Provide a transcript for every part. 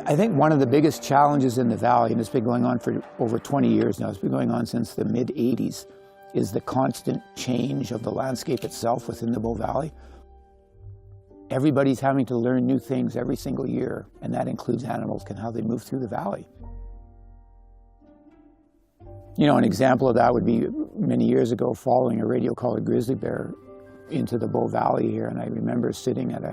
I think one of the biggest challenges in the valley, and it's been going on for over 20 years now, it's been going on since the mid-'80s, is the constant change of the landscape itself within the Bow Valley. Everybody's having to learn new things every single year, and that includes animals and how they move through the valley. You know, an example of that would be many years ago following a radio-collared grizzly bear into the Bow Valley here, and I remember sitting at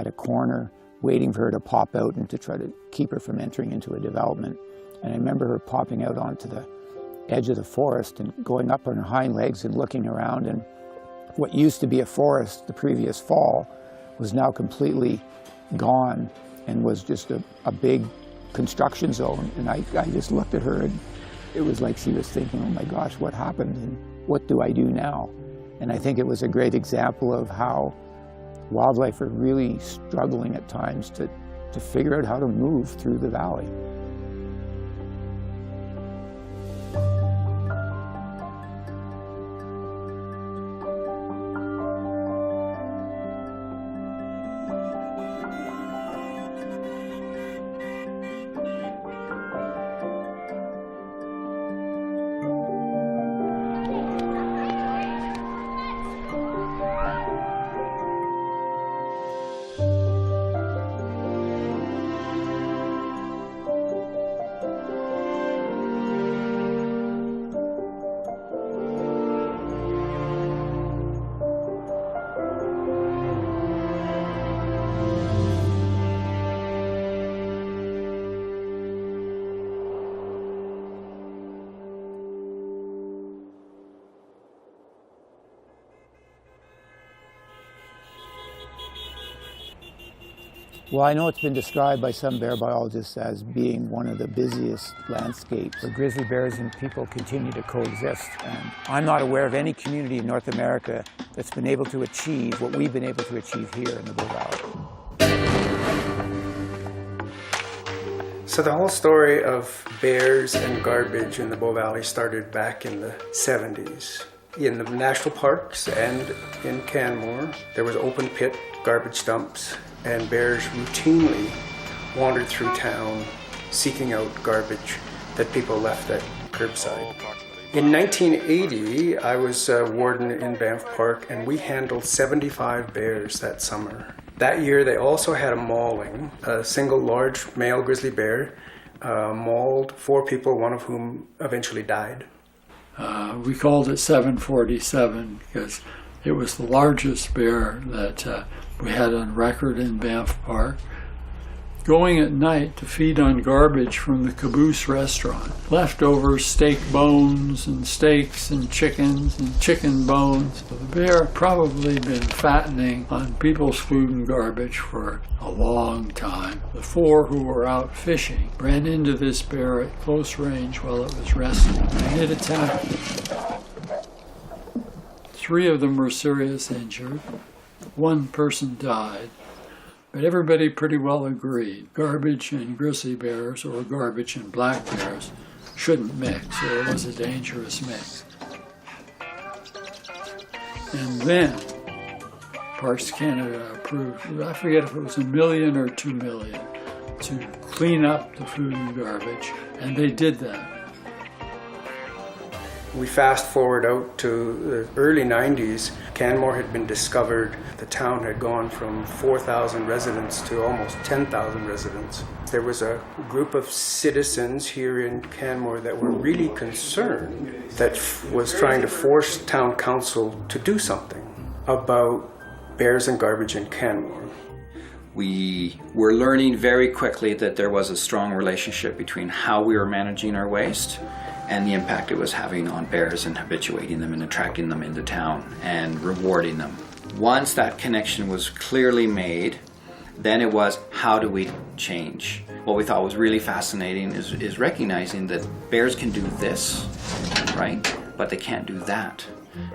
a corner waiting for her to pop out and to try to keep her from entering into a development. And I remember her popping out onto the edge of the forest and going up on her hind legs and looking around, and what used to be a forest the previous fall was now completely gone and was just a big construction zone. And I just looked at her, and it was like she was thinking, oh my gosh, what happened and what do I do now? And I think it was a great example of how wildlife are really struggling at times to figure out how to move through the valley. Well, I know it's been described by some bear biologists as being one of the busiest landscapes where grizzly bears and people continue to coexist. And I'm not aware of any community in North America that's been able to achieve what we've been able to achieve here in the Bow Valley. So the whole story of bears and garbage in the Bow Valley started back in the 70s. In the national parks and in Canmore, there was open pit garbage dumps, and bears routinely wandered through town seeking out garbage that people left at curbside. In 1980, I was warden in Banff Park, and we handled 75 bears that summer. That year, they also had a mauling. A single large male grizzly bear mauled 4 people, one of whom eventually died. We called it 747 because it was the largest bear that we had on record in Banff Park. Going at night to feed on garbage from the Caboose restaurant. Leftover steak bones and steaks and chicken bones. The bear had probably been fattening on people's food and garbage for a long time. The 4 who were out fishing ran into this bear at close range while it was resting, and it attacked them. 3 of them were seriously injured. 1 person died. But everybody pretty well agreed garbage and grizzly bears, or garbage and black bears, shouldn't mix, or it was a dangerous mix. And then Parks Canada approved, I forget if it was $1 million or $2 million, to clean up the food and garbage, and they did that. We fast forward out to the early 90s. Canmore had been discovered. The town had gone from 4,000 residents to almost 10,000 residents. There was a group of citizens here in Canmore that were really concerned, that was trying to force town council to do something about bears and garbage in Canmore. We were learning very quickly that there was a strong relationship between how we were managing our waste and the impact it was having on bears and habituating them and attracting them into town and rewarding them. Once that connection was clearly made, then it was, how do we change? What we thought was really fascinating is recognizing that bears can do this, right? But they can't do that.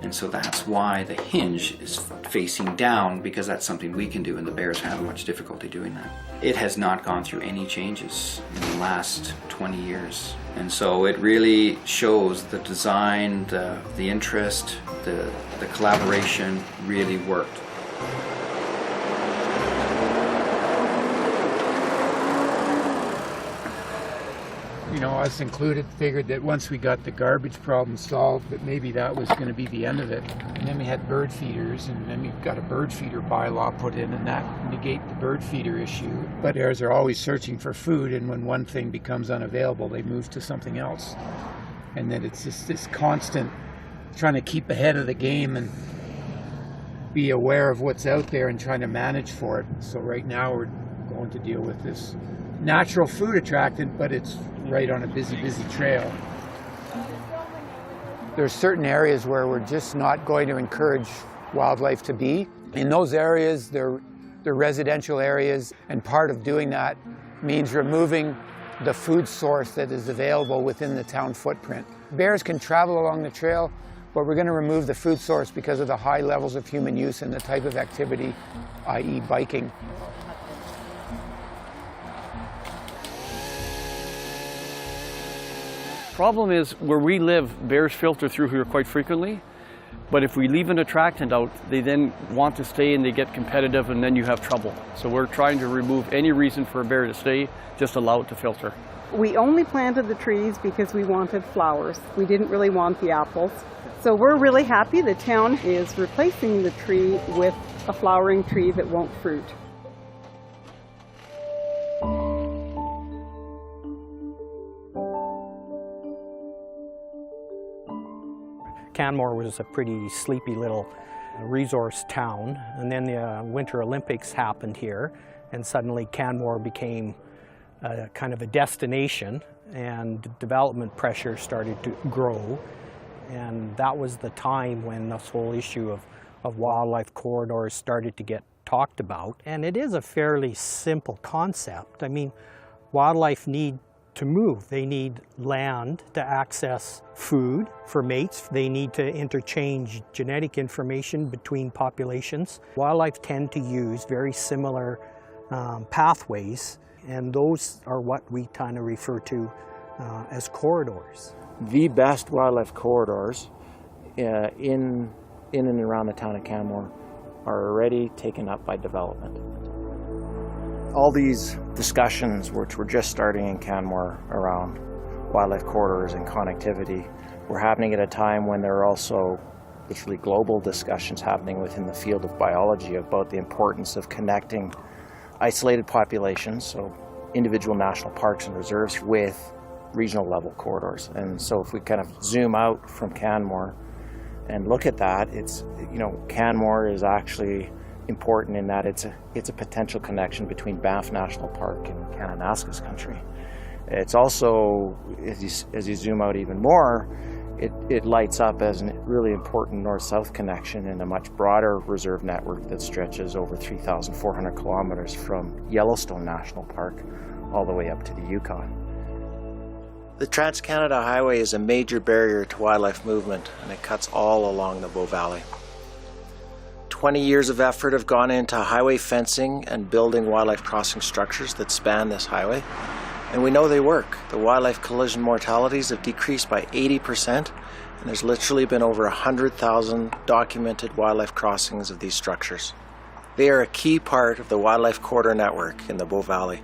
And so that's why the hinge is facing down, because that's something we can do, and the bears have much difficulty doing that. It has not gone through any changes in the last 20 years. And so it really shows the design, the interest, the collaboration really worked. you know, us included, figured that once we got the garbage problem solved, that maybe that was going to be the end of it. And then we had bird feeders, and then we got a bird feeder bylaw put in, and that negated the bird feeder issue. But bears are always searching for food, and when one thing becomes unavailable, they move to something else. And then it's just this constant trying to keep ahead of the game and be aware of what's out there and trying to manage for it. So right now we're going to deal with this natural food attractant, but it's right on a busy trail. There's certain areas where we're just not going to encourage wildlife to be. In those areas, they're residential areas, and part of doing that means removing the food source that is available within the town footprint. Bears can travel along the trail, but we're going to remove the food source because of the high levels of human use and the type of activity, i.e. biking. Problem is, where we live, bears filter through here quite frequently, but if we leave an attractant out, they then want to stay and they get competitive, and then you have trouble. So we're trying to remove any reason for a bear to stay, just allow it to filter. We only planted the trees because we wanted flowers. We didn't really want the apples. So we're really happy the town is replacing the tree with a flowering tree that won't fruit. Canmore was a pretty sleepy little resource town, and then the Winter Olympics happened here, and suddenly Canmore became kind of a destination, and development pressure started to grow, and that was the time when this whole issue of wildlife corridors started to get talked about. And it is a fairly simple concept. I mean, wildlife need to move. They need land to access food for mates. They need to interchange genetic information between populations. Wildlife tend to use very similar pathways, and those are what we kind of refer to as corridors. The best wildlife corridors in and around the town of Canmore are already taken up by development. All these discussions, which were just starting in Canmore around wildlife corridors and connectivity, were happening at a time when there are also literally global discussions happening within the field of biology about the importance of connecting isolated populations, so individual national parks and reserves, with regional level corridors. And so if we kind of zoom out from Canmore and look at that, it's, you know, Canmore is actually important in that it's a potential connection between Banff National Park and Kananaskis country. It's also, as you zoom out even more, it lights up as a really important north-south connection in a much broader reserve network that stretches over 3,400 kilometers from Yellowstone National Park all the way up to the Yukon. The Trans-Canada Highway is a major barrier to wildlife movement, and it cuts all along the Bow Valley. 20 years of effort have gone into highway fencing and building wildlife crossing structures that span this highway, and we know they work. The wildlife collision mortalities have decreased by 80%, and there's literally been over 100,000 documented wildlife crossings of these structures. They are a key part of the wildlife corridor network in the Bow Valley.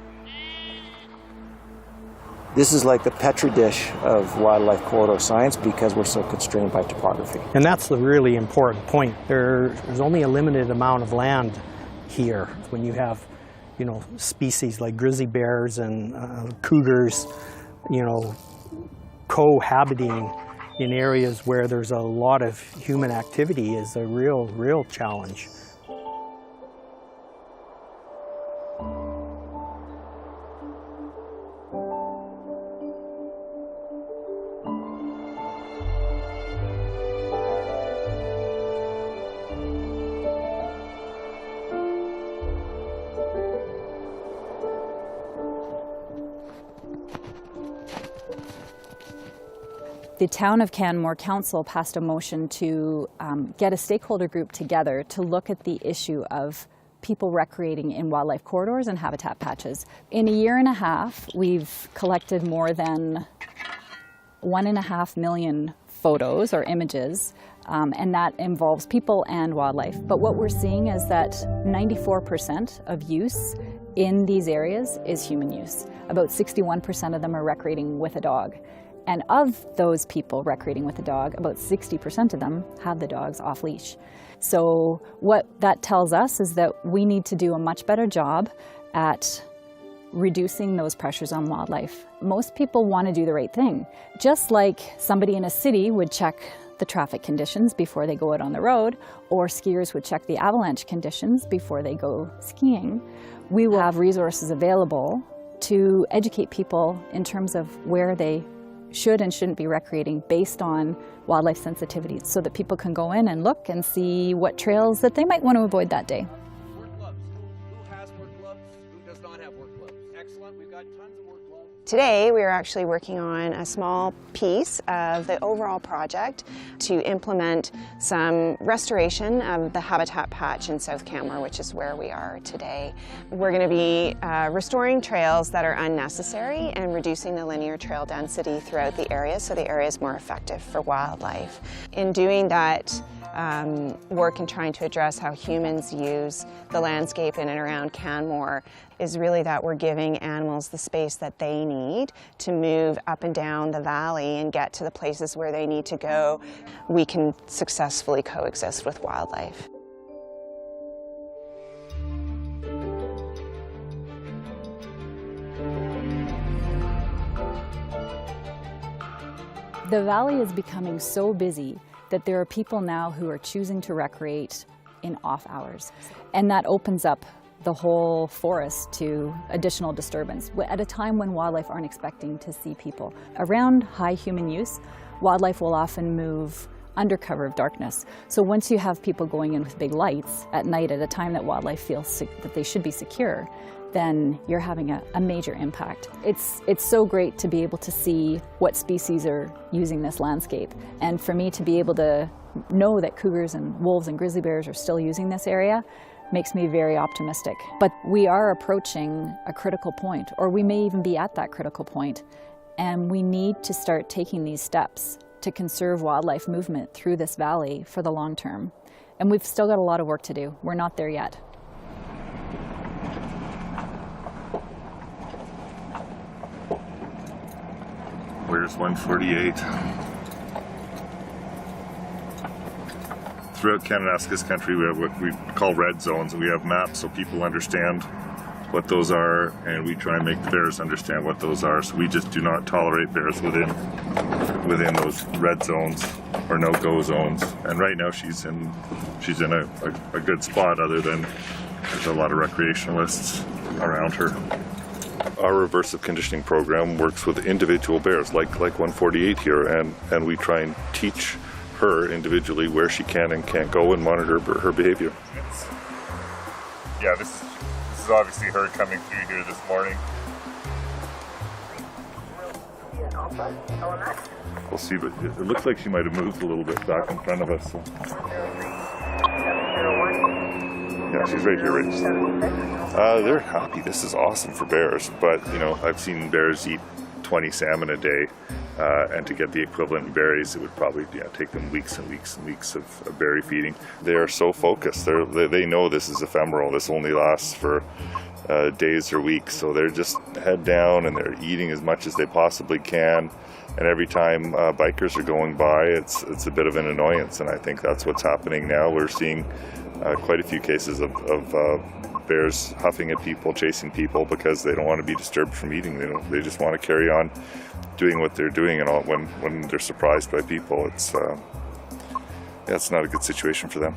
This is like the petri dish of wildlife corridor science because we're so constrained by topography. And that's the really important point. There's only a limited amount of land here. When you have, you know, species like grizzly bears and cougars, you know, cohabiting in areas where there's a lot of human activity is a real challenge. The Town of Canmore Council passed a motion to get a stakeholder group together to look at the issue of people recreating in wildlife corridors and habitat patches. In a year and a half, we've collected more than 1.5 million photos or images, and that involves people and wildlife. But what we're seeing is that 94% of use in these areas is human use. About 61% of them are recreating with a dog. And of those people recreating with a dog, about 60% of them have the dogs off leash. So what that tells us is that we need to do a much better job at reducing those pressures on wildlife. Most people want to do the right thing. Just like somebody in a city would check the traffic conditions before they go out on the road, or skiers would check the avalanche conditions before they go skiing, we will have resources available to educate people in terms of where they should and shouldn't be recreating based on wildlife sensitivities, so that people can go in and look and see what trails that they might want to avoid that day. Work gloves. Who has work gloves? Who does not have work gloves? Excellent. We've got tons of work gloves. Today we are actually working on a small piece of the overall project to implement some restoration of the habitat patch in South Canmore, which is where we are today. We're going to be restoring trails that are unnecessary and reducing the linear trail density throughout the area so the area is more effective for wildlife. In doing that work and trying to address how humans use the landscape in and around Canmore is really that we're giving animals the space that they need to move up and down the valley and get to the places where they need to go. We can successfully coexist with wildlife. The valley is becoming so busy that there are people now who are choosing to recreate in off hours. And that opens up the whole forest to additional disturbance at a time when wildlife aren't expecting to see people. Around high human use, wildlife will often move under cover of darkness. So once you have people going in with big lights at night at a time that wildlife feels that they should be secure, then you're having a major impact. It's so great to be able to see what species are using this landscape. And for me to be able to know that cougars and wolves and grizzly bears are still using this area makes me very optimistic. But we are approaching a critical point, or we may even be at that critical point, and we need to start taking these steps to conserve wildlife movement through this valley for the long term. And we've still got a lot of work to do. We're not there yet. Where's 148? Throughout Kananaskis country, we have what we call red zones, and we have maps so people understand what those are, and we try and make the bears understand what those are. So we just do not tolerate bears within those red zones or no-go zones. And right now she's in a good spot, other than there's a lot of recreationalists around her. Our reversive conditioning program works with individual bears, like 148 here, and we try and teach her individually where she can and can't go and monitor her behavior. Yeah, this is obviously her coming through here this morning. We'll see, but it looks like she might have moved a little bit back in front of us. So. Yeah, she's right here, right? They're happy. This is awesome for bears, but I've seen bears eat 20 salmon a day, and to get the equivalent in berries, it would probably take them weeks and weeks and weeks of berry feeding. They are so focused. They know this is ephemeral. This only lasts for days or weeks, so they're just head down and they're eating as much as they possibly can. And every time bikers are going by, it's a bit of an annoyance, and I think that's what's happening now. We're seeing quite a few cases of bears huffing at people, chasing people, because they don't want to be disturbed from eating. They just want to carry on doing what they're doing, and all, when they're surprised by people, it's not a good situation for them.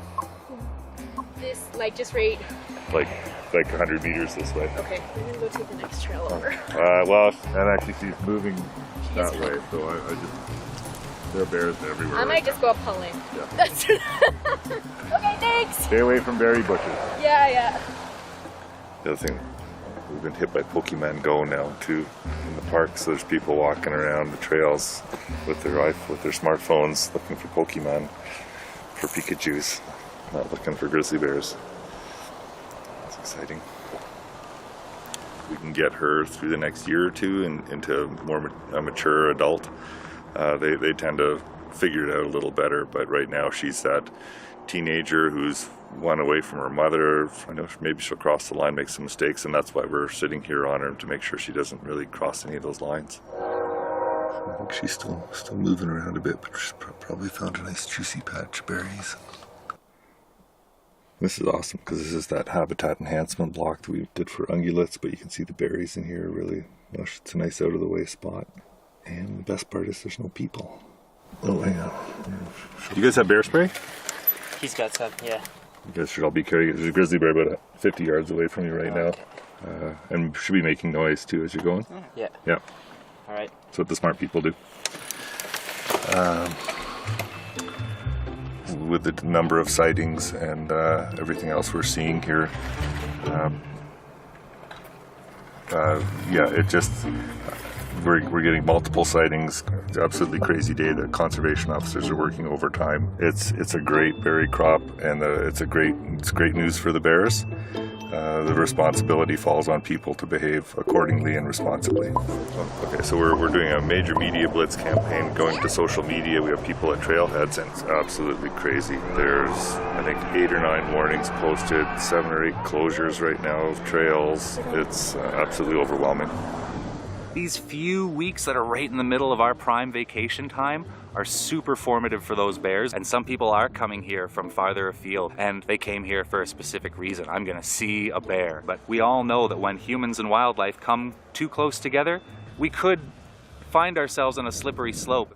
This, just right... Like 100 meters this way. Okay, I'm gonna go take the next trail over. Well, and actually she's moving that way, so I just... There are bears everywhere. I might just go up Pulling. Yeah. That's okay, thanks! Stay away from berry bushes. Yeah. The other thing, we've been hit by Pokemon Go now too in the park, so there's people walking around the trails with their smartphones looking for Pokemon, for Pikachus, not looking for grizzly bears. It's exciting. We can get her through the next year or two into a mature adult. They tend to figure it out a little better, but right now she's that teenager who's one away from her mother. I know maybe she'll cross the line, make some mistakes, and that's why we're sitting here on her to make sure she doesn't really cross any of those lines. I think she's still moving around a bit, but she's probably found a nice juicy patch of berries. This is awesome because this is that habitat enhancement block that we did for ungulates, but you can see the berries in here really lush. It's a nice out of the way spot. And the best part is there's no people. Oh, hang on. You guys have bear spray? He's got some, yeah. You guys should all be carrying. There's a grizzly bear about 50 yards away from you right now. And should be making noise too as you're going. Yeah. Yeah. All right. That's what the smart people do. With the number of sightings and everything else we're seeing here, yeah, it just we're getting multiple sightings. It's an absolutely crazy day. The conservation officers are working overtime. It's a great berry crop, and it's great news for the bears. The responsibility falls on people to behave accordingly and responsibly. Okay, so we're doing a major media blitz campaign, going to social media. We have people at trailheads, and it's absolutely crazy. There's, I think, 8 or 9 warnings posted, 7 or 8 closures right now of trails. It's absolutely overwhelming. These few weeks that are right in the middle of our prime vacation time are super formative for those bears, and some people are coming here from farther afield, and they came here for a specific reason. I'm gonna see a bear. But we all know that when humans and wildlife come too close together, we could find ourselves on a slippery slope.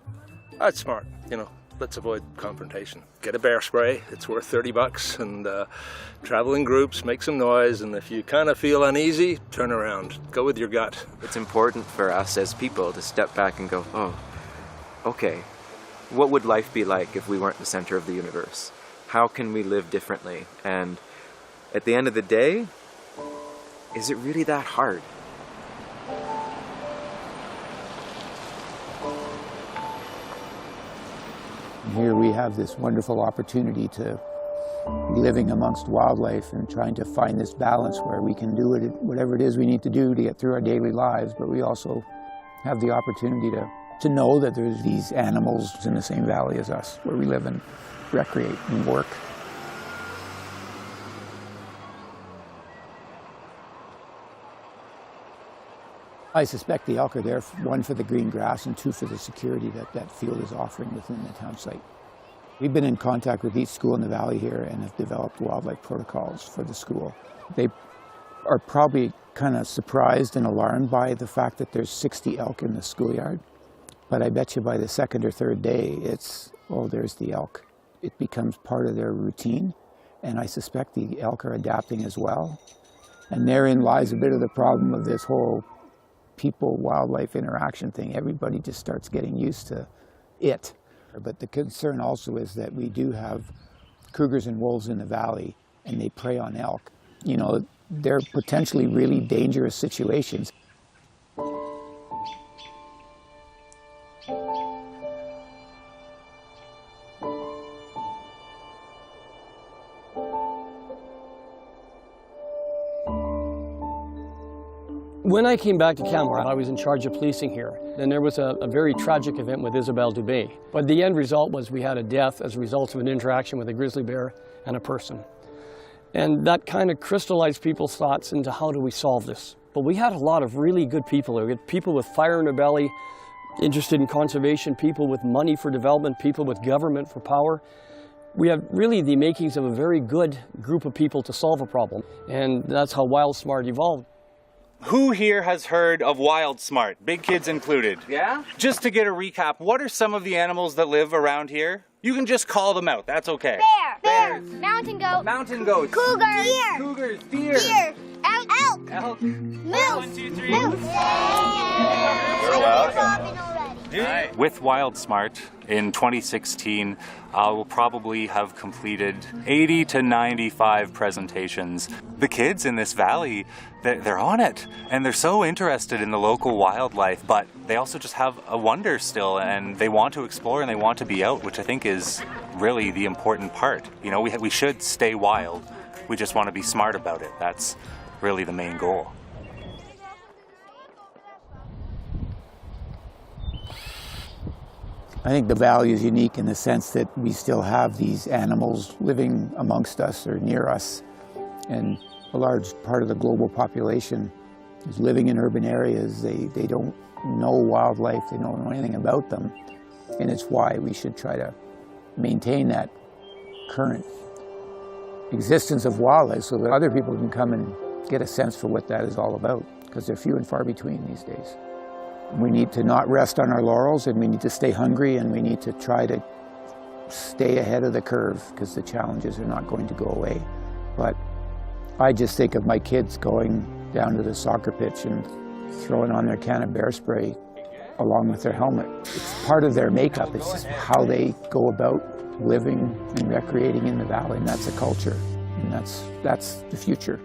That's smart, you know. Let's avoid confrontation. Get a bear spray, it's worth $30, and travel in groups, make some noise, and if you kind of feel uneasy, turn around. Go with your gut. It's important for us as people to step back and go, oh, okay, what would life be like if we weren't the center of the universe? How can we live differently? And at the end of the day, is it really that hard? Here we have this wonderful opportunity to be living amongst wildlife and trying to find this balance where we can do whatever it is we need to do to get through our daily lives, but we also have the opportunity to know that there's these animals in the same valley as us, where we live and recreate and work. I suspect the elk are there, 1 for the green grass and 2 for the security that field is offering within the town site. We've been in contact with each school in the valley here and have developed wildlife protocols for the school. They are probably kind of surprised and alarmed by the fact that there's 60 elk in the schoolyard. But I bet you by the 2nd or 3rd day, it's, oh, there's the elk. It becomes part of their routine, and I suspect the elk are adapting as well. And therein lies a bit of the problem of this whole people-wildlife interaction thing. Everybody just starts getting used to it. But the concern also is that we do have cougars and wolves in the valley, and they prey on elk. You know, they're potentially really dangerous situations. When I came back to Canmore, I was in charge of policing here, and there was a very tragic event with Isabelle Dubé. But the end result was we had a death as a result of an interaction with a grizzly bear and a person. And that kind of crystallized people's thoughts into how do we solve this. But we had a lot of really good people. We had people with fire in their belly, interested in conservation, people with money for development, people with government for power. We have really the makings of a very good group of people to solve a problem. And that's how Wild Smart evolved. Who here has heard of Wild Smart? Big kids included. Yeah? Just to get a recap, what are some of the animals that live around here? You can just call them out, that's okay. Bear, mountain goat, mountain goats, cougar, deer, cougars, deer, elk, moose, 1, 2, 3. moose. You're welcome. With Wild Smart in 2016, I will probably have completed 80 to 95 presentations. The kids in this valley, they're on it, and they're so interested in the local wildlife, but they also just have a wonder still, and they want to explore and they want to be out, which I think is really the important part. You know, we should stay wild. We just want to be smart about it. That's really the main goal. I think the valley is unique in the sense that we still have these animals living amongst us or near us, and a large part of the global population is living in urban areas. They don't know wildlife, they don't know anything about them, and it's why we should try to maintain that current existence of wildlife so that other people can come and get a sense for what that is all about, because they're few and far between these days. We need to not rest on our laurels, and we need to stay hungry, and we need to try to stay ahead of the curve, because the challenges are not going to go away. But I just think of my kids going down to the soccer pitch and throwing on their can of bear spray along with their helmet. It's part of their makeup. It's just how they go about living and recreating in the valley, and that's a culture, and that's the future.